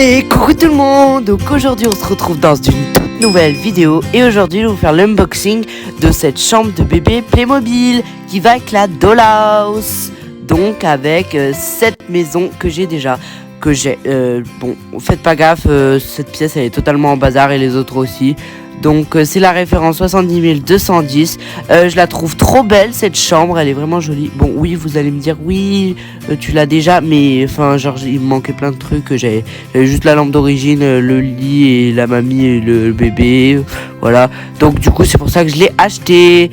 Et coucou tout le monde. Donc aujourd'hui on se retrouve dans une toute nouvelle vidéo. Et aujourd'hui je vais vous faire l'unboxing de cette chambre de bébé Playmobil qui va avec la Dollhouse. Donc avec cette maison que j'ai déjà. Bon, faites pas gaffe, cette pièce elle est totalement en bazar et les autres aussi. Donc c'est la référence 70 210. Je la trouve trop belle cette chambre, elle est vraiment jolie. Bon oui, vous allez me dire oui, tu l'as déjà, mais enfin genre il me manquait plein de trucs. J'avais juste la lampe d'origine, le lit et la mamie et le bébé, voilà. Donc du coup c'est pour ça que je l'ai acheté.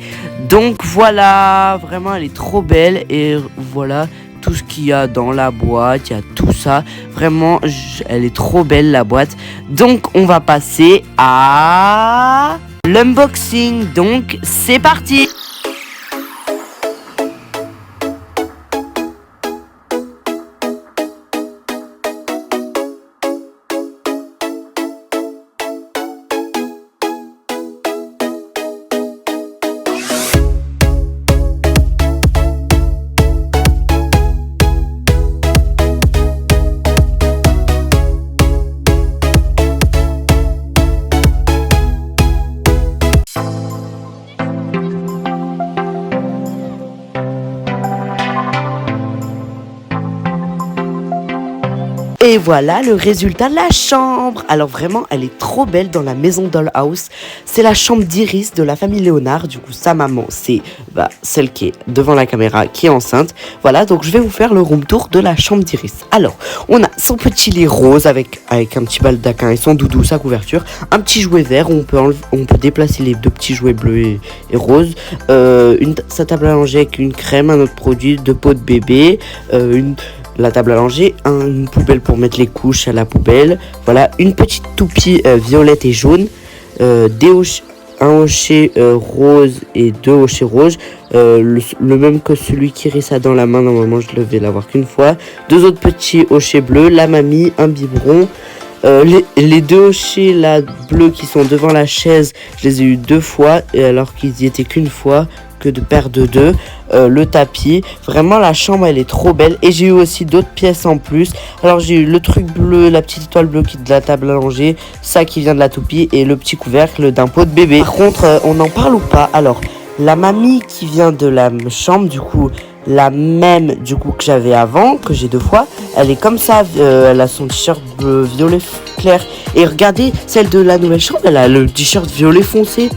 Donc voilà, vraiment elle est trop belle et voilà. Tout ce qu'il y a dans la boîte, il y a tout ça. Vraiment, elle est trop belle la boîte. Donc, on va passer à l'unboxing. Donc, c'est parti! Et voilà le résultat de la chambre. Alors vraiment, elle est trop belle dans la maison Dollhouse. C'est la chambre d'Iris de la famille Léonard. Du coup, sa maman, c'est celle qui est devant la caméra, qui est enceinte. Voilà, donc je vais vous faire le room tour de la chambre d'Iris. Alors, on a son petit lit rose avec un petit baldaquin et son doudou, sa couverture. Un petit jouet vert où on peut déplacer les deux petits jouets bleus et roses. Sa table à langer avec une crème, un autre produit, 2 pots de bébé, la table à langer, une poubelle pour mettre les couches à la poubelle. Voilà, une petite toupie violette et jaune, un hochet rose et 2 hochets roses, le même que celui qu'Iris a dans la main. Normalement, je ne vais l'avoir qu'une fois. 2 autres petits hochets bleus, la mamie, un biberon. Les 2 hochets là, bleus qui sont devant la chaise, je les ai eu 2 fois, alors qu'ils y étaient qu'une fois, que de paire de 2. Le tapis, vraiment la chambre elle est trop belle. Et j'ai eu aussi d'autres pièces en plus. Alors j'ai eu le truc bleu, la petite étoile bleue qui est de la table à langer, ça qui vient de la toupie, et le petit couvercle d'un pot de bébé. Par contre on en parle ou pas? Alors la mamie qui vient de la chambre, du coup la même du coup que j'avais avant, que j'ai 2 fois, elle est comme ça, elle a son t-shirt bleu violet clair. Et regardez, celle de la nouvelle chambre, elle a le t-shirt violet foncé.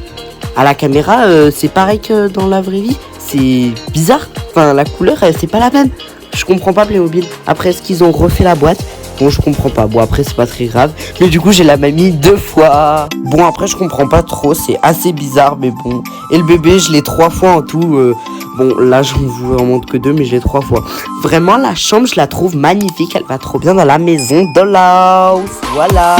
À la caméra, c'est pareil que dans la vraie vie. C'est bizarre. Enfin, la couleur, c'est pas la même. Je comprends pas Playmobil. Après, est-ce qu'ils ont refait la boîte? Bon, je comprends pas. Bon, après, c'est pas très grave. Mais du coup, j'ai la mamie 2 fois. Bon, après, je comprends pas trop. C'est assez bizarre, mais bon. Et le bébé, je l'ai 3 fois en tout. Bon, là, je vous en montre que 2, mais je l'ai 3 fois. Vraiment, la chambre, je la trouve magnifique. Elle va trop bien dans la maison Dollhouse. Voilà.